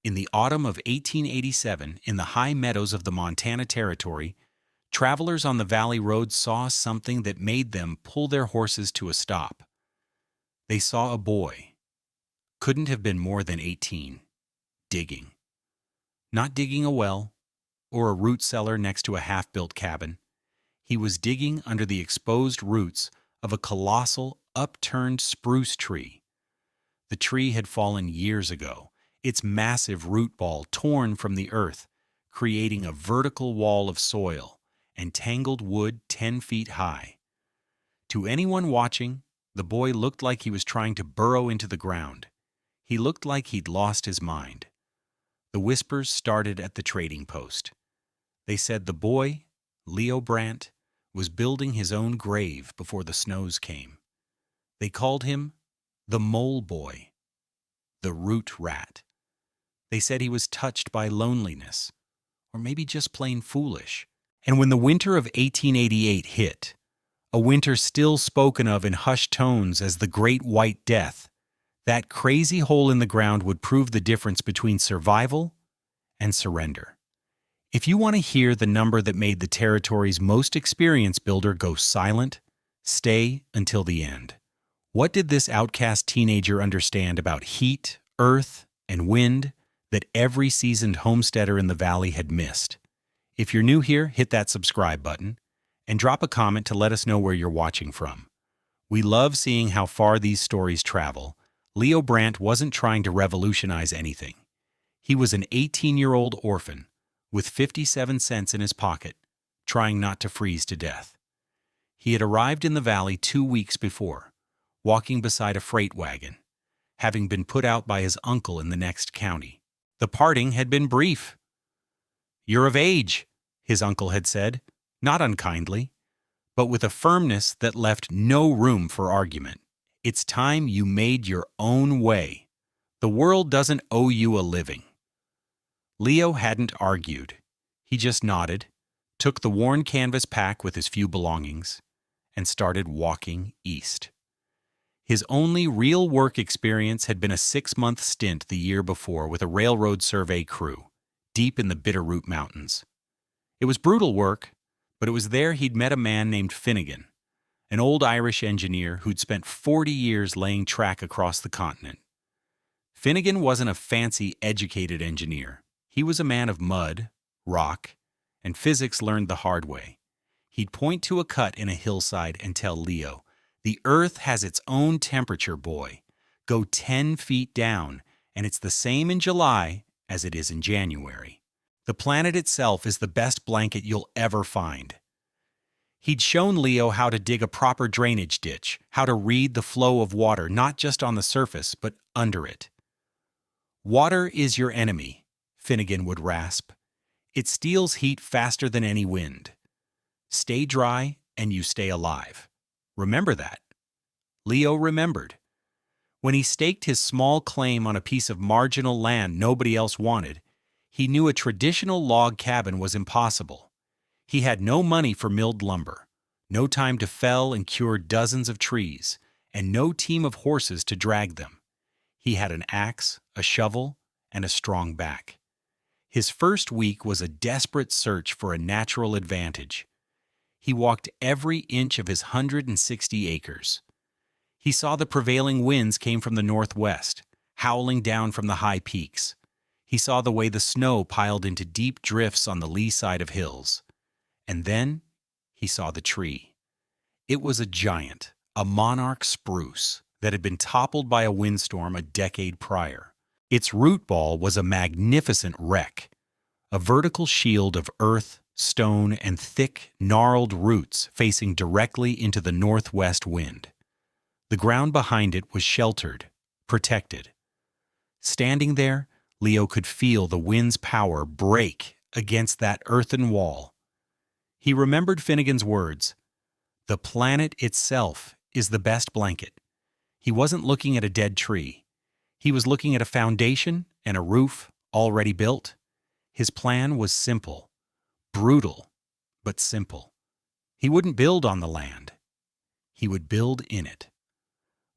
In the autumn of 1887, in the high meadows of the Montana Territory, travelers on the valley road saw something that made them pull their horses to a stop. They saw a boy. Couldn't have been more than 18. Digging. Not digging a well or a root cellar next to a half-built cabin. He was digging under the exposed roots of a colossal, upturned spruce tree. The tree had fallen years ago, its massive root ball torn from the earth, creating a vertical wall of soil and tangled wood 10 feet high. To anyone watching, the boy looked like he was trying to burrow into the ground. He looked like he'd lost his mind. The whispers started at the trading post. They said the boy, Leo Brandt, was building his own grave before the snows came. They called him the Mole Boy, the Root Rat. They said he was touched by loneliness, or maybe just plain foolish. And when the winter of 1888 hit, a winter still spoken of in hushed tones as the Great White Death, that crazy hole in the ground would prove the difference between survival and surrender. If you want to hear the number that made the territory's most experienced builder go silent, stay until the end. What did this outcast teenager understand about heat, earth, and wind that every seasoned homesteader in the valley had missed? If you're new here, hit that subscribe button and drop a comment to let us know where you're watching from. We love seeing how far these stories travel. Leo Brandt wasn't trying to revolutionize anything. He was an 18-year-old orphan with 57 cents in his pocket, trying not to freeze to death. He had arrived in the valley 2 weeks before, walking beside a freight wagon, having been put out by his uncle in the next county. The parting had been brief. "You're of age," his uncle had said, not unkindly, but with a firmness that left no room for argument. "It's time you made your own way. The world doesn't owe you a living." Leo hadn't argued. He just nodded, took the worn canvas pack with his few belongings, and started walking east. His only real work experience had been a 6-month stint the year before with a railroad survey crew, deep in the Bitterroot Mountains. It was brutal work, but it was there he'd met a man named Finnegan, an old Irish engineer who'd spent 40 years laying track across the continent. Finnegan wasn't a fancy, educated engineer. He was a man of mud, rock, and physics learned the hard way. He'd point to a cut in a hillside and tell Leo, "The earth has its own temperature, boy. Go 10 feet down, and it's the same in July as it is in January. The planet itself is the best blanket you'll ever find." He'd shown Leo how to dig a proper drainage ditch, how to read the flow of water not just on the surface, but under it. "Water is your enemy," Finnegan would rasp. "It steals heat faster than any wind. Stay dry and you stay alive. Remember that." Leo remembered. When he staked his small claim on a piece of marginal land nobody else wanted, he knew a traditional log cabin was impossible. He had no money for milled lumber, no time to fell and cure dozens of trees, and no team of horses to drag them. He had an axe, a shovel, and a strong back. His first week was a desperate search for a natural advantage. He walked every inch of his 160 acres. He saw the prevailing winds came from the northwest, howling down from the high peaks. He saw the way the snow piled into deep drifts on the lee side of hills. And then he saw the tree. It was a giant, a monarch spruce that had been toppled by a windstorm a decade prior. Its root ball was a magnificent wreck, a vertical shield of earth, stone, and thick, gnarled roots facing directly into the northwest wind. The ground behind it was sheltered, protected. Standing there, Leo could feel the wind's power break against that earthen wall. He remembered Finnegan's words, "The planet itself is the best blanket." He wasn't looking at a dead tree. He was looking at a foundation and a roof already built. His plan was simple, brutal, but simple. He wouldn't build on the land. He would build in it.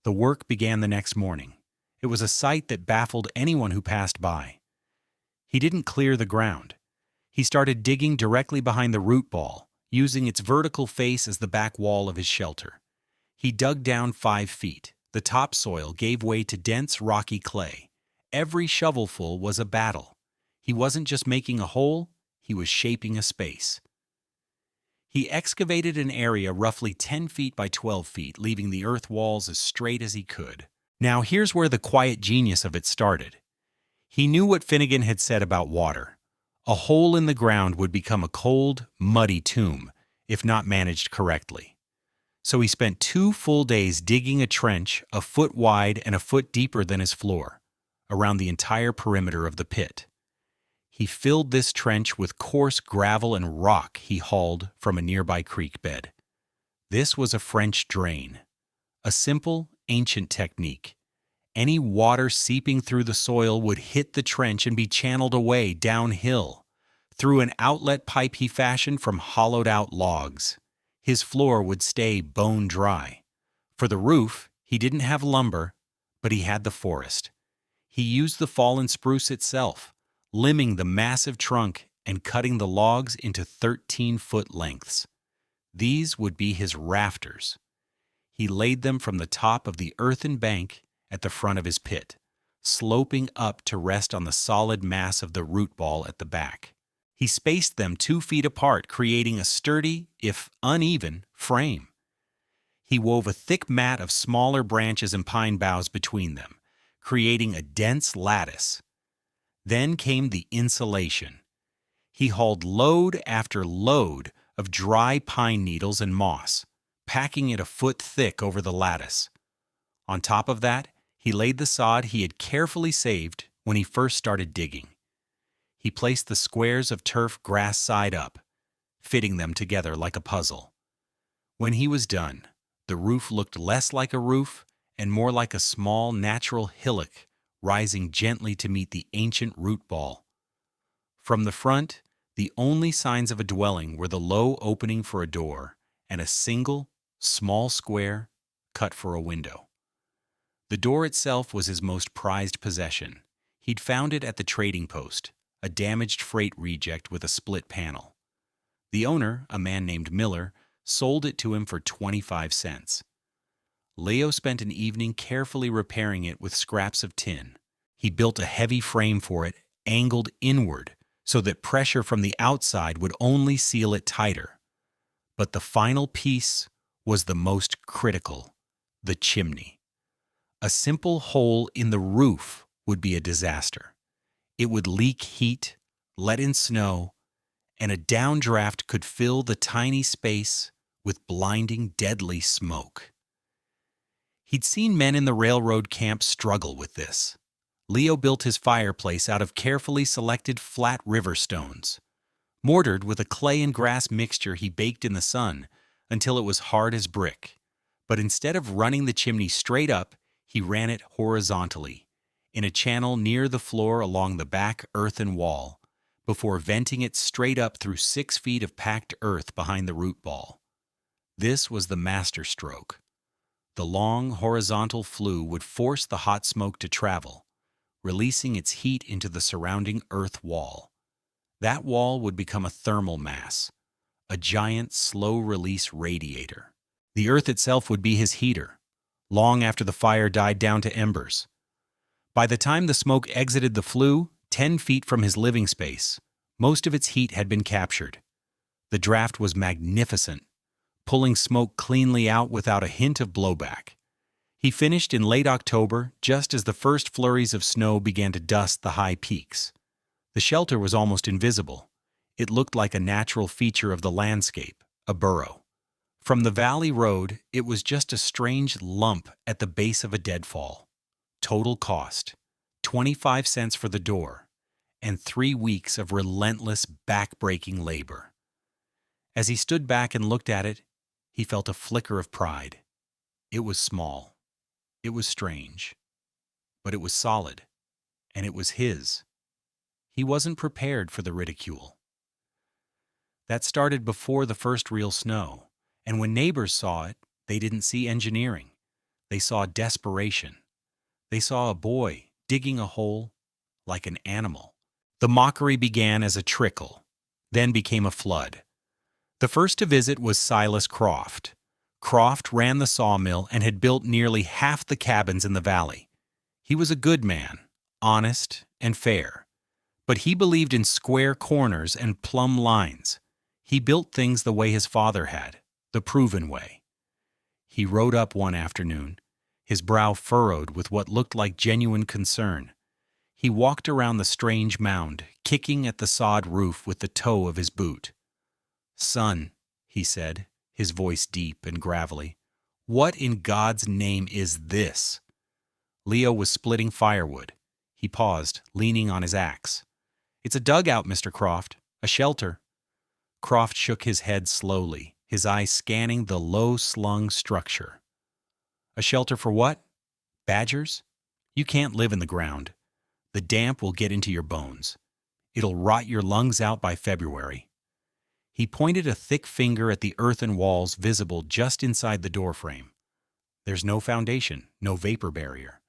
The work began the next morning. It was a sight that baffled anyone who passed by. He didn't clear the ground. He started digging directly behind the root ball, using its vertical face as the back wall of his shelter. He dug down 5 feet. The topsoil gave way to dense, rocky clay. Every shovelful was a battle. He wasn't just making a hole, he was shaping a space. He excavated an area roughly 10 feet by 12 feet, leaving the earth walls as straight as he could. Now here's where the quiet genius of it started. He knew what Finnegan had said about water. A hole in the ground would become a cold, muddy tomb, if not managed correctly. So he spent 2 full days digging a trench a foot wide and a foot deeper than his floor, around the entire perimeter of the pit. He filled this trench with coarse gravel and rock he hauled from a nearby creek bed. This was a French drain, a simple, ancient technique. Any water seeping through the soil would hit the trench and be channeled away downhill, through an outlet pipe he fashioned from hollowed-out logs. His floor would stay bone dry. For the roof, he didn't have lumber, but he had the forest. He used the fallen spruce itself, limbing the massive trunk and cutting the logs into 13-foot lengths. These would be his rafters. He laid them from the top of the earthen bank at the front of his pit, sloping up to rest on the solid mass of the root ball at the back. He spaced them 2 feet apart, creating a sturdy, if uneven, frame. He wove a thick mat of smaller branches and pine boughs between them, creating a dense lattice. Then came the insulation. He hauled load after load of dry pine needles and moss, packing it a foot thick over the lattice. On top of that, he laid the sod he had carefully saved when he first started digging. He placed the squares of turf grass side up, fitting them together like a puzzle. When he was done, the roof looked less like a roof and more like a small natural hillock rising gently to meet the ancient root ball. From the front, the only signs of a dwelling were the low opening for a door and a single, small square cut for a window. The door itself was his most prized possession. He'd found it at the trading post, a damaged freight reject with a split panel. The owner, a man named Miller, sold it to him for 25 cents. Leo spent an evening carefully repairing it with scraps of tin. He built a heavy frame for it, angled inward, so that pressure from the outside would only seal it tighter. But the final piece was the most critical: the chimney. A simple hole in the roof would be a disaster. It would leak heat, let in snow, and a downdraft could fill the tiny space with blinding, deadly smoke. He'd seen men in the railroad camp struggle with this. Leo built his fireplace out of carefully selected flat river stones. Mortared with a clay and grass mixture, he baked in the sun until it was hard as brick. But instead of running the chimney straight up, he ran it horizontally, in a channel near the floor along the back earthen wall, before venting it straight up through 6 feet of packed earth behind the root ball. This was the masterstroke. The long, horizontal flue would force the hot smoke to travel, releasing its heat into the surrounding earth wall. That wall would become a thermal mass, a giant, slow-release radiator. The earth itself would be his heater, long after the fire died down to embers. By the time the smoke exited the flue, 10 feet from his living space, most of its heat had been captured. The draft was magnificent, pulling smoke cleanly out without a hint of blowback. He finished in late October, just as the first flurries of snow began to dust the high peaks. The shelter was almost invisible. It looked like a natural feature of the landscape, a burrow. From the valley road, it was just a strange lump at the base of a deadfall. Total cost: 25 cents for the door, and 3 weeks of relentless, back-breaking labor. As he stood back and looked at it, he felt a flicker of pride. It was small. It was strange. But it was solid, and it was his. He wasn't prepared for the ridicule. That started before the first real snow, and when neighbors saw it, they didn't see engineering. They saw desperation. They saw a boy digging a hole like an animal. The mockery began as a trickle, then became a flood. The first to visit was Silas Croft. Croft ran the sawmill and had built nearly half the cabins in the valley. He was a good man, honest and fair. But he believed in square corners and plumb lines. He built things the way his father had, the proven way. He rode up one afternoon, his brow furrowed with what looked like genuine concern. He walked around the strange mound, kicking at the sod roof with the toe of his boot. "Son," he said, his voice deep and gravelly, "what in God's name is this?" Leo was splitting firewood. He paused, leaning on his axe. "It's a dugout, Mr. Croft, a shelter." Croft shook his head slowly, his eyes scanning the low-slung structure. "A shelter for what? Badgers? You can't live in the ground. The damp will get into your bones. It'll rot your lungs out by February." He pointed a thick finger at the earthen walls visible just inside the doorframe. "There's no foundation, no vapor barrier.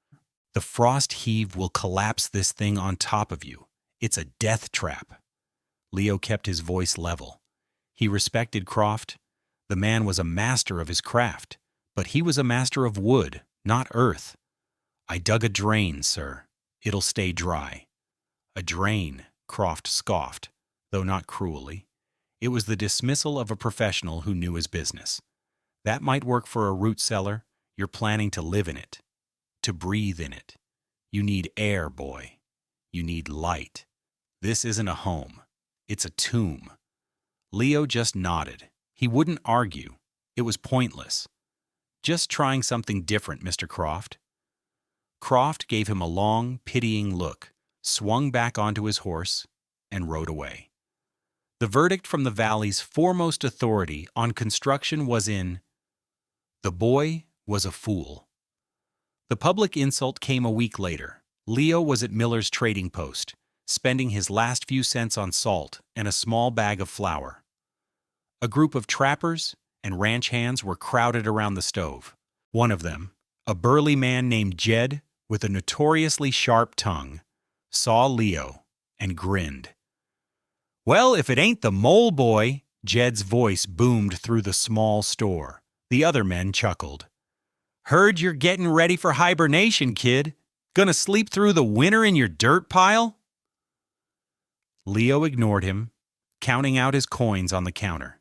The frost heave will collapse this thing on top of you. It's a death trap." Leo kept his voice level. He respected Croft. The man was a master of his craft, but he was a master of wood, not earth. "I dug a drain, sir. It'll stay dry." "A drain," Croft scoffed, though not cruelly. It was the dismissal of a professional who knew his business. "That might work for a root cellar. You're planning to live in it, to breathe in it. You need air, boy. You need light. This isn't a home. It's a tomb." Leo just nodded. He wouldn't argue. It was pointless. "Just trying something different, Mr. Croft." Croft gave him a long, pitying look, swung back onto his horse, and rode away. The verdict from the valley's foremost authority on construction was in: the boy was a fool. The public insult came a week later. Leo was at Miller's trading post, spending his last few cents on salt and a small bag of flour. A group of trappers and ranch hands were crowded around the stove. One of them, a burly man named Jed with a notoriously sharp tongue, saw Leo and grinned. "Well, if it ain't the mole boy," Jed's voice boomed through the small store. The other men chuckled. "Heard you're getting ready for hibernation, kid. Gonna sleep through the winter in your dirt pile?" Leo ignored him, counting out his coins on the counter.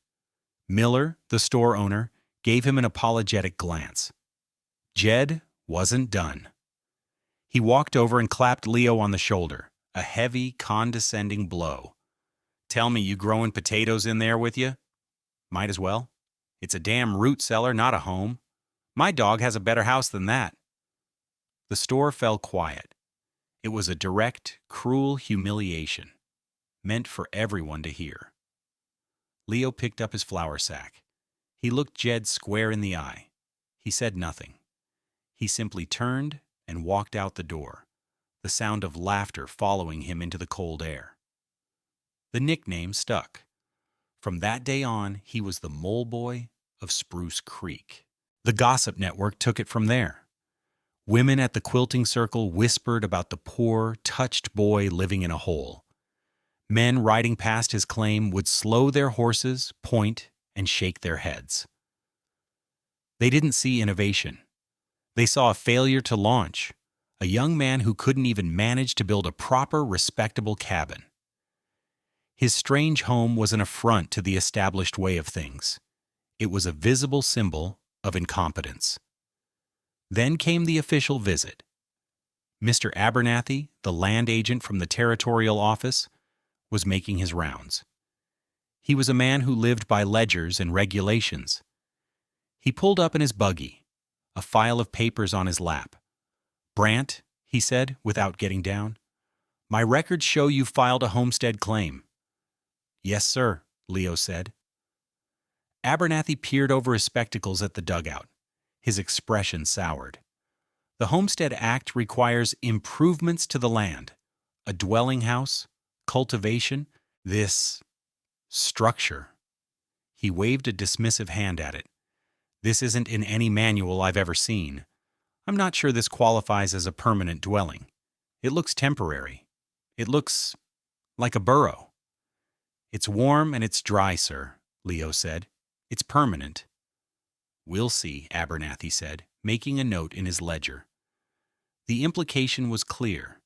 Miller, the store owner, gave him an apologetic glance. Jed wasn't done. He walked over and clapped Leo on the shoulder, a heavy, condescending blow. "Tell me you growing potatoes in there with you?" "Might as well. It's a damn root cellar, not a home. My dog has a better house than that." The store fell quiet. It was a direct, cruel humiliation, meant for everyone to hear. Leo picked up his flour sack. He looked Jed square in the eye. He said nothing. He simply turned and walked out the door, the sound of laughter following him into the cold air. The nickname stuck. From that day on, he was the mole boy of Spruce Creek. The gossip network took it from there. Women at the quilting circle whispered about the poor, touched boy living in a hole. Men riding past his claim would slow their horses, point, and shake their heads. They didn't see innovation. They saw a failure to launch, a young man who couldn't even manage to build a proper, respectable cabin. His strange home was an affront to the established way of things. It was a visible symbol of incompetence. Then came the official visit. Mr. Abernathy, the land agent from the territorial office, was making his rounds. He was a man who lived by ledgers and regulations. He pulled up in his buggy, a file of papers on his lap. "Brant," he said without getting down, "my records show you filed a homestead claim." "Yes, sir," Leo said. Abernathy peered over his spectacles at the dugout. His expression soured. "The Homestead Act requires improvements to the land, a dwelling house, cultivation, this structure." He waved a dismissive hand at it. "This isn't in any manual I've ever seen. I'm not sure this qualifies as a permanent dwelling. It looks temporary. It looks like a burrow. It's warm and it's dry, sir, Leo said. It's permanent. We'll see, Abernathy said, making a note in his ledger. The implication was clear.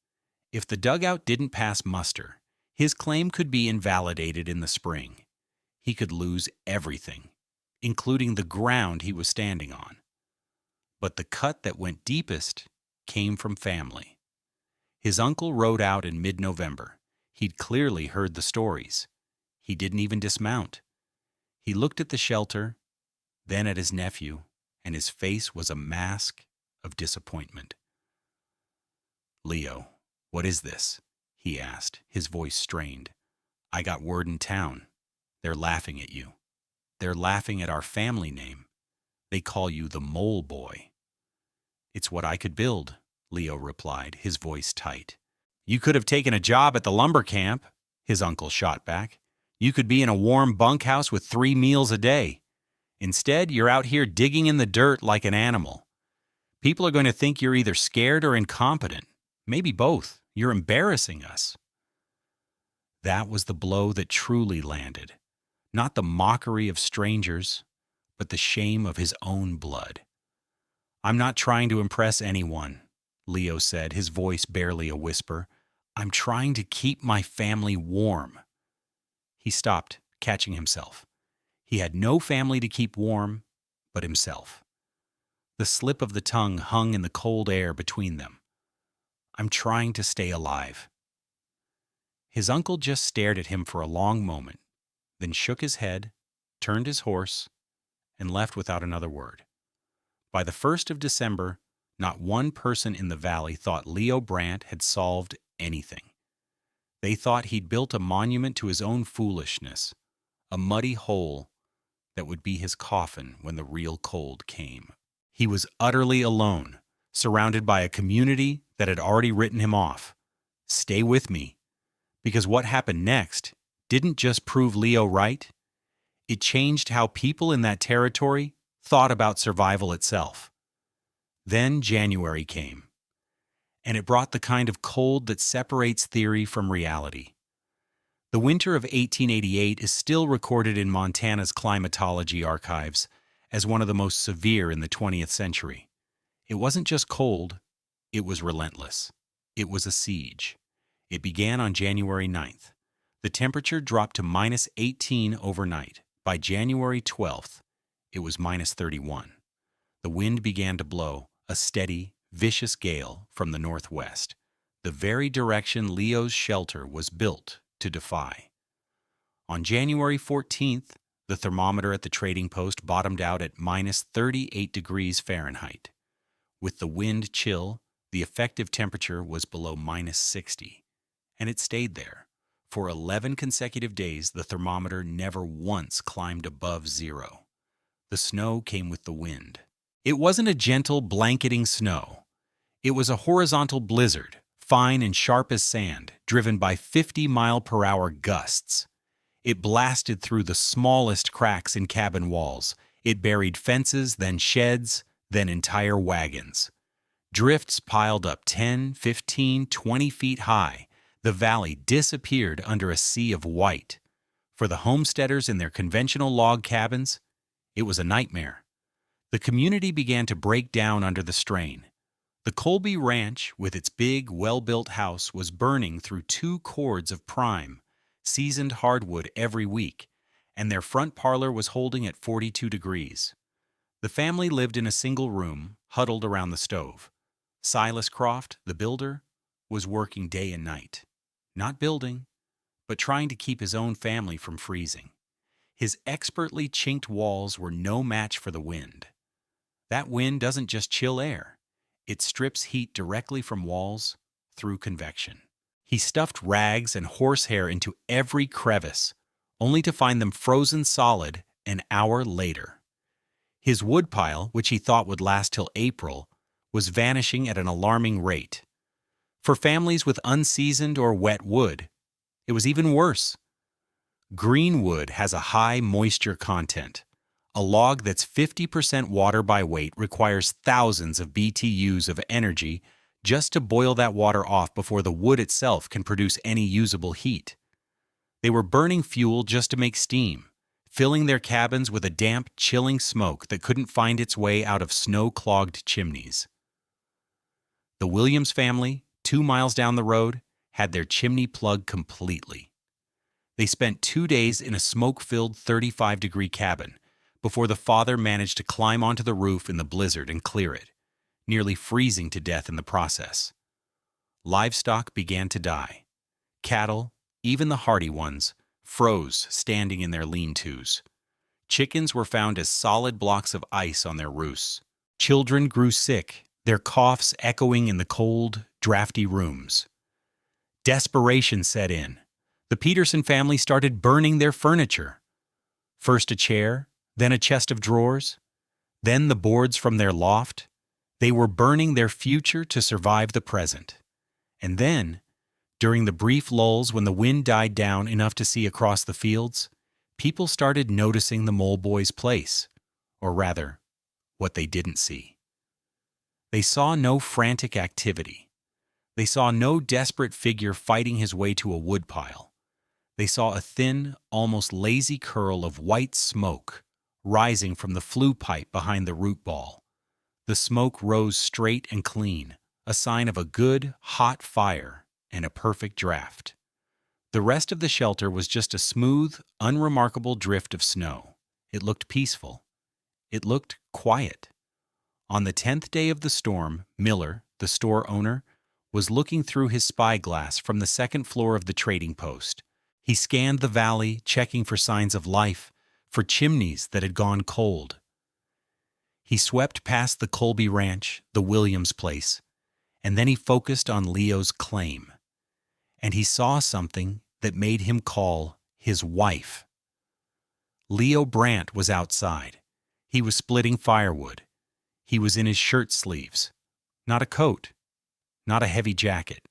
If the dugout didn't pass muster, his claim could be invalidated in the spring. He could lose everything, including the ground he was standing on. But the cut that went deepest came from family. His uncle rode out in mid-November. He'd clearly heard the stories. He didn't even dismount. He looked at the shelter, then at his nephew, and his face was a mask of disappointment. "Leo, what is this?" he asked, his voice strained. "I got word in town. They're laughing at you. They're laughing at our family name. They call you the Mole Boy." "It's what I could build," Leo replied, his voice tight. "You could have taken a job at the lumber camp," his uncle shot back. "You could be in a warm bunkhouse with 3 meals a day. Instead, you're out here digging in the dirt like an animal. People are going to think you're either scared or incompetent. Maybe both. You're embarrassing us." That was the blow that truly landed. Not the mockery of strangers, but the shame of his own blood. "I'm not trying to impress anyone," Leo said, his voice barely a whisper. "I'm trying to keep my family warm." He stopped, catching himself. He had no family to keep warm but himself. The slip of the tongue hung in the cold air between them. "I'm trying to stay alive." His uncle just stared at him for a long moment, then shook his head, turned his horse, and left without another word. By the 1st of December, not one person in the valley thought Leo Brandt had solved anything. They thought he'd built a monument to his own foolishness, a muddy hole that would be his coffin when the real cold came. He was utterly alone, surrounded by a community that had already written him off. Stay with me, because what happened next didn't just prove Leo right, it changed how people in that territory thought about survival itself. Then January came, and it brought the kind of cold that separates theory from reality. The winter of 1888 is still recorded in Montana's climatology archives as one of the most severe in the 20th century. It wasn't just cold, it was relentless. It was a siege. It began on January 9th. The temperature dropped to -18 overnight. By January 12th, it was -31. The wind began to blow, a steady, vicious gale from the northwest, the very direction Leo's shelter was built to defy. On January 14th, the thermometer at the trading post bottomed out at -38 degrees Fahrenheit. With the wind chill, the effective temperature was below -60, and it stayed there. For 11 consecutive days, the thermometer never once climbed above zero. The snow came with the wind. It wasn't a gentle, blanketing snow. It was a horizontal blizzard, fine and sharp as sand, driven by 50-mile-per-hour gusts. It blasted through the smallest cracks in cabin walls. It buried fences, then sheds, then entire wagons. Drifts piled up 10, 15, 20 feet high. The valley disappeared under a sea of white. For the homesteaders in their conventional log cabins, it was a nightmare. The community began to break down under the strain. The Colby Ranch, with its big, well-built house, was burning through 2 cords of prime, seasoned hardwood every week, and their front parlor was holding at 42 degrees. The family lived in a single room, huddled around the stove. Silas Croft, the builder, was working day and night. Not building, but trying to keep his own family from freezing. His expertly chinked walls were no match for the wind. That wind doesn't just chill air. It strips heat directly from walls through convection. He stuffed rags and horsehair into every crevice, only to find them frozen solid an hour later. His woodpile, which he thought would last till April, was vanishing at an alarming rate. For families with unseasoned or wet wood, it was even worse. Green wood has a high moisture content. A log that's 50% water by weight requires thousands of BTUs of energy just to boil that water off before the wood itself can produce any usable heat. They were burning fuel just to make steam, filling their cabins with a damp, chilling smoke that couldn't find its way out of snow-clogged chimneys. The Williams family, 2 miles down the road, had their chimney plugged completely. They spent 2 days in a smoke-filled 35-degree cabin before the father managed to climb onto the roof in the blizzard and clear it, nearly freezing to death in the process. Livestock began to die. Cattle, even the hardy ones, froze standing in their lean-tos. Chickens were found as solid blocks of ice on their roosts. Children grew sick, their coughs echoing in the cold, drafty rooms. Desperation set in. The Peterson family started burning their furniture. First a chair, then a chest of drawers, then the boards from their loft. They were burning their future to survive the present. And then, during the brief lulls when the wind died down enough to see across the fields, people started noticing the mole boy's place, or rather, what they didn't see. They saw no frantic activity. They saw no desperate figure fighting his way to a woodpile. They saw a thin, almost lazy curl of white smoke rising from the flue pipe behind the root ball. The smoke rose straight and clean, a sign of a good, hot fire and a perfect draft. The rest of the shelter was just a smooth, unremarkable drift of snow. It looked peaceful. It looked quiet. On the 10th day of the storm, Miller, the store owner, was looking through his spyglass from the second floor of the trading post. He scanned the valley, checking for signs of life, for chimneys that had gone cold. He swept past the Colby Ranch, the Williams place, and then he focused on Leo's claim. And he saw something that made him call his wife. Leo Brandt was outside. He was splitting firewood. He was in his shirt sleeves. Not a coat. Not a heavy jacket.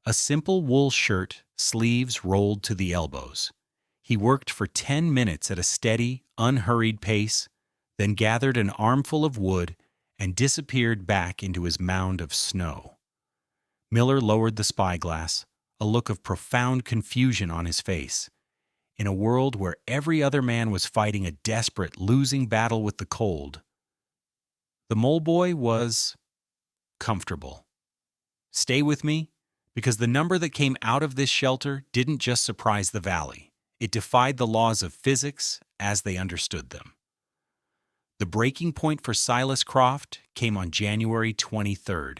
A simple wool shirt, sleeves rolled to the elbows. He worked for 10 minutes at a steady, unhurried pace, then gathered an armful of wood and disappeared back into his mound of snow. Miller lowered the spyglass, a look of profound confusion on his face. In a world where every other man was fighting a desperate, losing battle with the cold, the mole boy was comfortable. Stay with me, because the number that came out of this shelter didn't just surprise the valley. It defied the laws of physics as they understood them. The breaking point for Silas Croft came on January 23rd.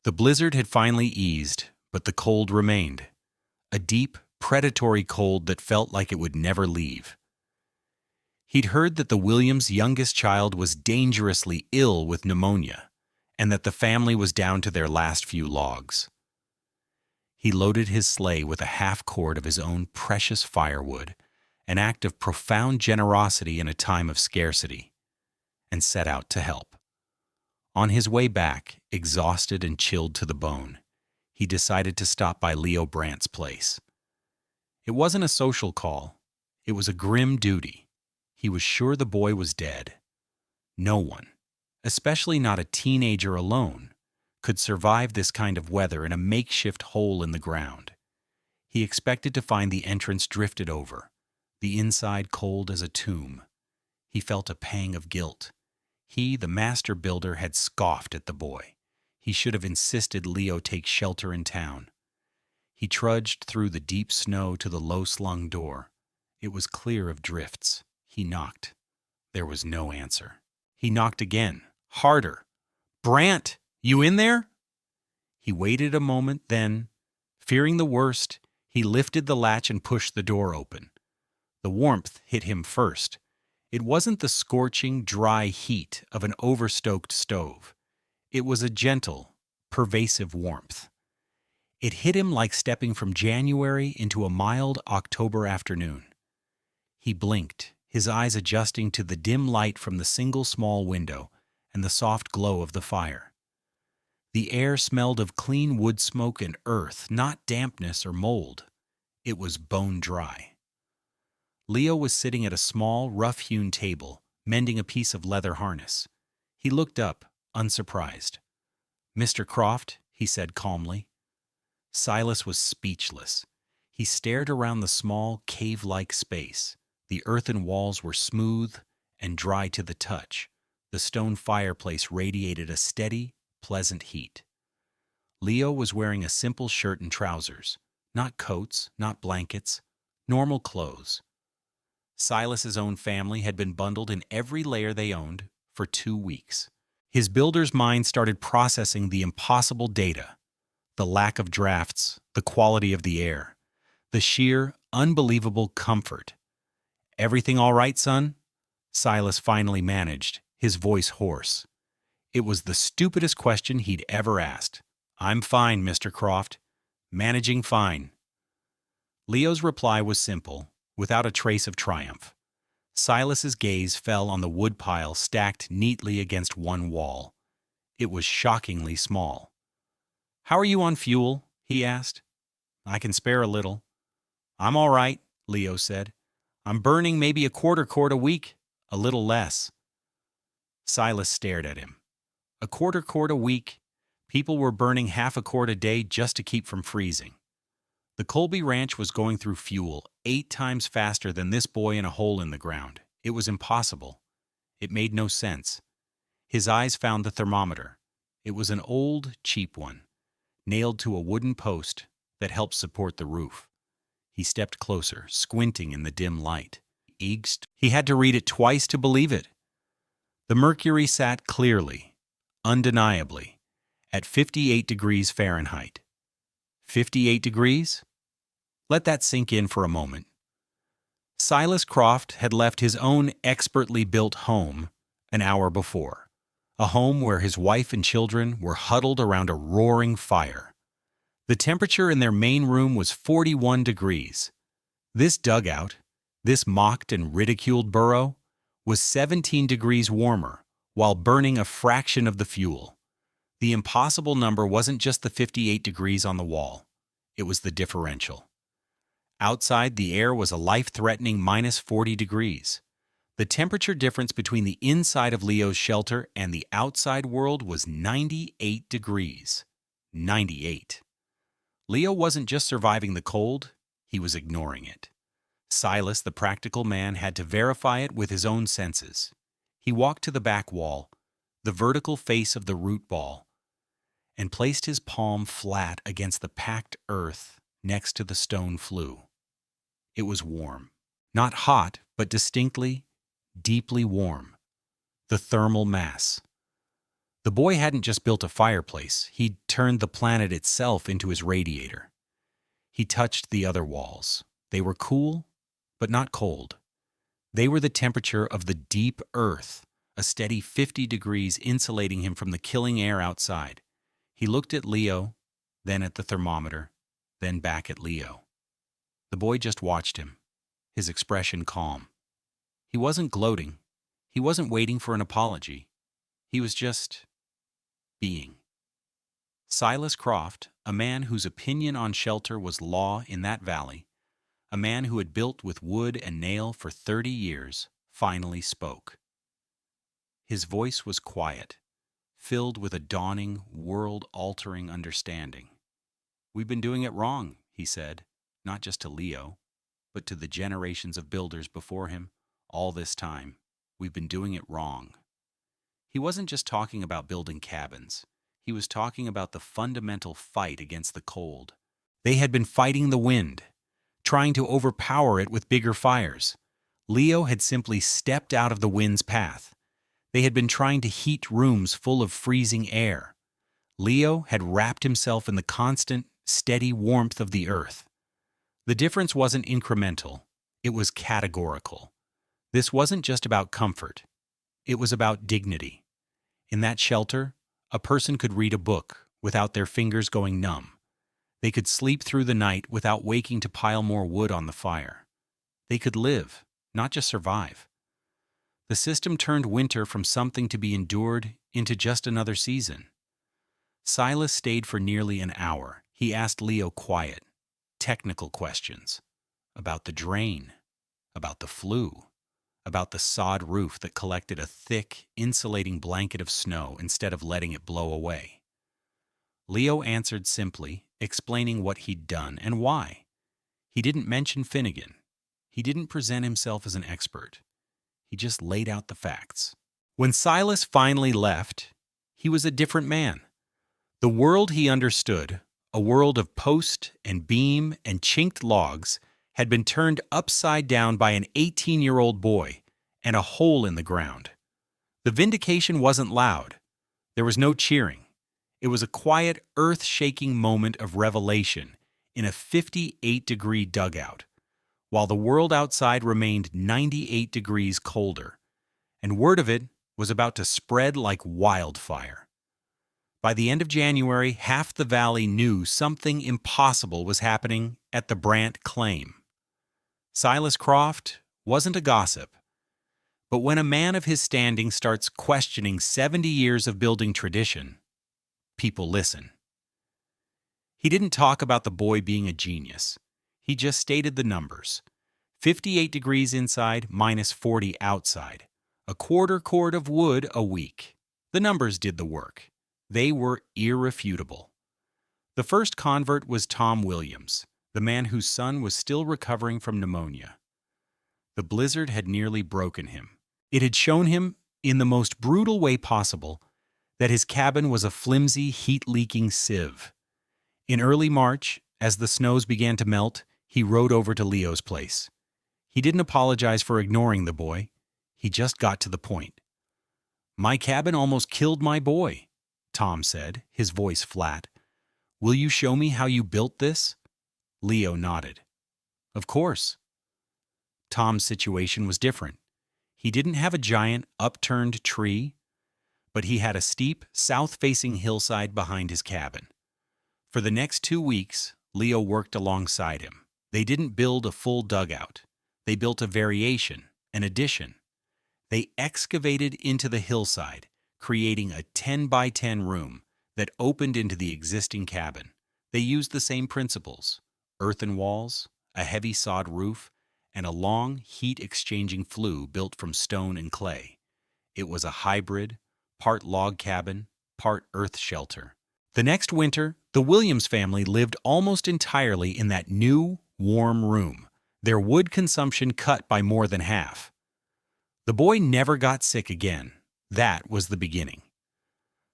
The blizzard had finally eased, but the cold remained. A deep, predatory cold that felt like it would never leave. He'd heard that the Williams' youngest child was dangerously ill with pneumonia, and that the family was down to their last few logs. He loaded his sleigh with a half-cord of his own precious firewood, an act of profound generosity in a time of scarcity, and set out to help. On his way back, exhausted and chilled to the bone, he decided to stop by Leo Brandt's place. It wasn't a social call. It was a grim duty. He was sure the boy was dead. No one, especially not a teenager alone, could survive this kind of weather in a makeshift hole in the ground. He expected to find the entrance drifted over, the inside cold as a tomb. He felt a pang of guilt. He, the master builder, had scoffed at the boy. He should have insisted Leo take shelter in town. He trudged through the deep snow to the low-slung door. It was clear of drifts. He knocked. There was no answer. He knocked again, harder. "Brandt, you in there?" He waited a moment, then, fearing the worst, he lifted the latch and pushed the door open. The warmth hit him first. It wasn't the scorching, dry heat of an overstoked stove. It was a gentle, pervasive warmth. It hit him like stepping from January into a mild October afternoon. He blinked, his eyes adjusting to the dim light from the single small window and the soft glow of the fire. The air smelled of clean wood smoke and earth, not dampness or mold. It was bone dry. Leo was sitting at a small, rough-hewn table, mending a piece of leather harness. He looked up, unsurprised. "Mr. Croft," he said calmly. Silas was speechless. He stared around the small, cave-like space. The earthen walls were smooth and dry to the touch. The stone fireplace radiated a steady, pleasant heat. Leo was wearing a simple shirt and trousers. Not coats, not blankets, normal clothes. Silas's own family had been bundled in every layer they owned for 2 weeks. His builder's mind started processing the impossible data, the lack of drafts, the quality of the air, the sheer, unbelievable comfort. "Everything all right, son?" Silas finally managed, his voice hoarse. It was the stupidest question he'd ever asked. "I'm fine, Mr. Croft. Managing fine." Leo's reply was simple, without a trace of triumph. Silas's gaze fell on the woodpile stacked neatly against one wall. It was shockingly small. "How are you on fuel?" he asked. "I can spare a little." "I'm all right," Leo said. "I'm burning maybe a quarter quart a week, a little less." Silas stared at him. A quarter quart a week? People were burning half a quart a day just to keep from freezing. The Colby Ranch was going through fuel 8 times faster than this boy in a hole in the ground. It was impossible. It made no sense. His eyes found the thermometer. It was an old, cheap one, nailed to a wooden post that helped support the roof. He stepped closer, squinting in the dim light. He had to read it twice to believe it. The mercury sat clearly, undeniably, at 58 degrees Fahrenheit. 58 degrees? Let that sink in for a moment. Silas Croft had left his own expertly built home an hour before, a home where his wife and children were huddled around a roaring fire. The temperature in their main room was 41 degrees. This dugout, this mocked and ridiculed burrow, was 17 degrees warmer, while burning a fraction of the fuel. The impossible number wasn't just the 58 degrees on the wall. It was the differential. Outside, the air was a life-threatening minus 40 degrees. The temperature difference between the inside of Leo's shelter and the outside world was 98 degrees. 98. Leo wasn't just surviving the cold, he was ignoring it. Silas, the practical man, had to verify it with his own senses. He walked to the back wall, the vertical face of the root ball, and placed his palm flat against the packed earth next to the stone flue. It was warm. Not hot, but distinctly, deeply warm. The thermal mass. The boy hadn't just built a fireplace, he'd turned the planet itself into his radiator. He touched the other walls. They were cool, but not cold. They were the temperature of the deep earth, a steady 50 degrees insulating him from the killing air outside. He looked at Leo, then at the thermometer, then back at Leo. The boy just watched him, his expression calm. He wasn't gloating. He wasn't waiting for an apology. He was just being. Silas Croft, a man whose opinion on shelter was law in that valley, a man who had built with wood and nail for 30 years, finally spoke. His voice was quiet, filled with a dawning, world-altering understanding. "We've been doing it wrong," he said, not just to Leo, but to the generations of builders before him. All this time, we've been doing it wrong. He wasn't just talking about building cabins. He was talking about the fundamental fight against the cold. They had been fighting the wind, trying to overpower it with bigger fires. Leo had simply stepped out of the wind's path. They had been trying to heat rooms full of freezing air. Leo had wrapped himself in the constant, steady warmth of the earth. The difference wasn't incremental, it was categorical. This wasn't just about comfort, it was about dignity. In that shelter, a person could read a book without their fingers going numb. They could sleep through the night without waking to pile more wood on the fire. They could live, not just survive. The system turned winter from something to be endured into just another season. Silas stayed for nearly an hour. He asked Leo quiet, technical questions about the drain, about the flue, about the sod roof that collected a thick, insulating blanket of snow instead of letting it blow away. Leo answered simply, explaining what he'd done and why. He didn't mention Finnegan. He didn't present himself as an expert. He just laid out the facts. When Silas finally left, he was a different man. The world he understood, a world of post and beam and chinked logs, had been turned upside down by an 18-year-old boy and a hole in the ground. The vindication wasn't loud. There was no cheering. It was a quiet, earth-shaking moment of revelation in a 58-degree dugout, while the world outside remained 98 degrees colder, and word of it was about to spread like wildfire. By the end of January, half the valley knew something impossible was happening at the Brant claim. Silas Croft wasn't a gossip, but when a man of his standing starts questioning 70 years of building tradition, people listen. He didn't talk about the boy being a genius. He just stated the numbers. 58 degrees inside, minus 40 outside. A quarter cord of wood a week. The numbers did the work. They were irrefutable. The first convert was Tom Williams, the man whose son was still recovering from pneumonia. The blizzard had nearly broken him. It had shown him, in the most brutal way possible, that his cabin was a flimsy, heat-leaking sieve. In early March, as the snows began to melt, he rode over to Leo's place. He didn't apologize for ignoring the boy. He just got to the point. "My cabin almost killed my boy," Tom said, his voice flat. "Will you show me how you built this?" Leo nodded. "Of course." Tom's situation was different. He didn't have a giant, upturned tree, but he had a steep, south-facing hillside behind his cabin. For the next 2 weeks, Leo worked alongside him. They didn't build a full dugout. They built a variation, an addition. They excavated into the hillside, creating a 10 by 10 room that opened into the existing cabin. They used the same principles: earthen walls, a heavy sod roof, and a long, heat-exchanging flue built from stone and clay. It was a hybrid, part log cabin, part earth shelter. The next winter, the Williams family lived almost entirely in that new, warm room, their wood consumption cut by more than half. The boy never got sick again. That was the beginning.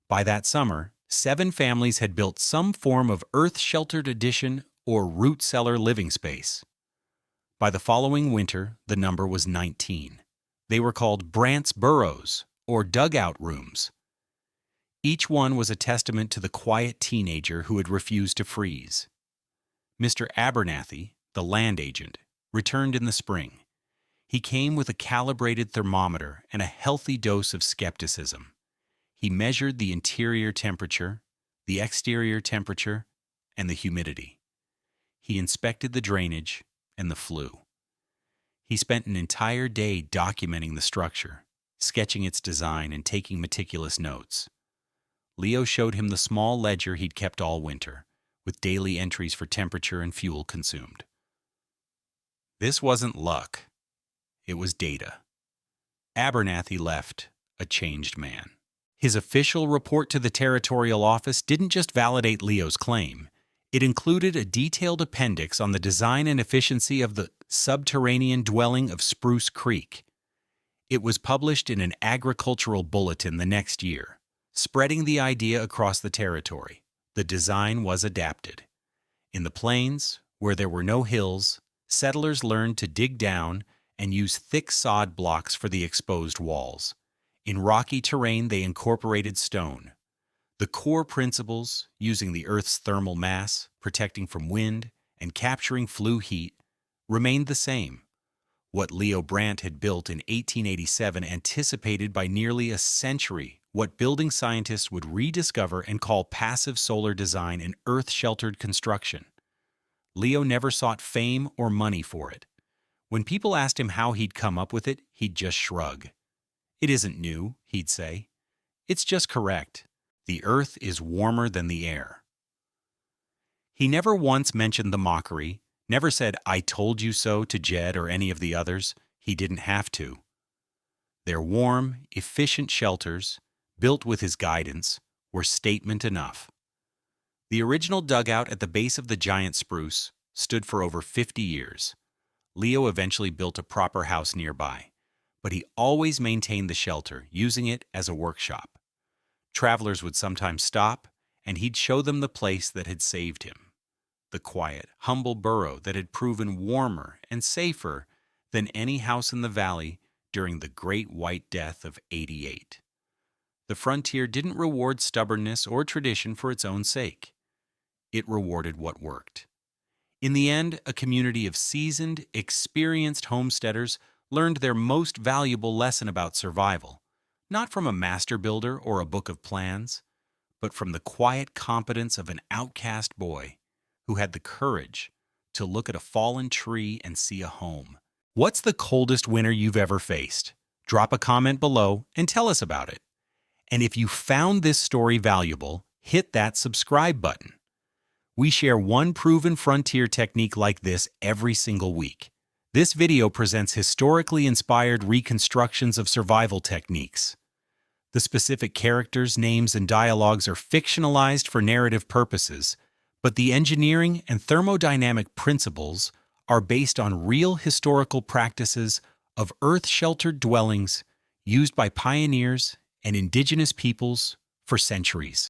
By that summer, 7 families had built some form of earth-sheltered addition or root cellar living space. By the following winter, the number was 19. They were called Brant's burrows, or dugout rooms. Each one was a testament to the quiet teenager who had refused to freeze. Mr. Abernathy, the land agent, returned in the spring. He came with a calibrated thermometer and a healthy dose of skepticism. He measured the interior temperature, the exterior temperature, and the humidity. He inspected the drainage and the flue. He spent an entire day documenting the structure, sketching its design, and taking meticulous notes. Leo showed him the small ledger he'd kept all winter, with daily entries for temperature and fuel consumed. This wasn't luck. It was data. Abernathy left a changed man. His official report to the territorial office didn't just validate Leo's claim. It included a detailed appendix on the design and efficiency of the subterranean dwelling of Spruce Creek. It was published in an agricultural bulletin the next year, spreading the idea across the territory. The design was adapted. In the plains, where there were no hills, settlers learned to dig down and use thick sod blocks for the exposed walls. In rocky terrain, they incorporated stone. The core principles, using the Earth's thermal mass, protecting from wind, and capturing flue heat, remained the same. What Leo Brant had built in 1887 anticipated by nearly a century what building scientists would rediscover and call passive solar design and earth-sheltered construction. Leo never sought fame or money for it. When people asked him how he'd come up with it, he'd just shrug. "It isn't new," he'd say. "It's just correct. The earth is warmer than the air." He never once mentioned the mockery, never said, "I told you so" to Jed or any of the others. He didn't have to. Their warm, efficient shelters, built with his guidance, were statement enough. The original dugout at the base of the giant spruce, stood for over 50 years. Leo eventually built a proper house nearby, but he always maintained the shelter, using it as a workshop. Travelers would sometimes stop, and he'd show them the place that had saved him, the quiet, humble burrow that had proven warmer and safer than any house in the valley during the Great White Death of '88. The frontier didn't reward stubbornness or tradition for its own sake. It rewarded what worked. In the end, a community of seasoned, experienced homesteaders learned their most valuable lesson about survival, not from a master builder or a book of plans, but from the quiet competence of an outcast boy who had the courage to look at a fallen tree and see a home. What's the coldest winter you've ever faced? Drop a comment below and tell us about it. And if you found this story valuable, hit that subscribe button. We share one proven frontier technique like this every single week. This video presents historically inspired reconstructions of survival techniques. The specific characters, names, and dialogues are fictionalized for narrative purposes, but the engineering and thermodynamic principles are based on real historical practices of earth-sheltered dwellings used by pioneers and indigenous peoples for centuries.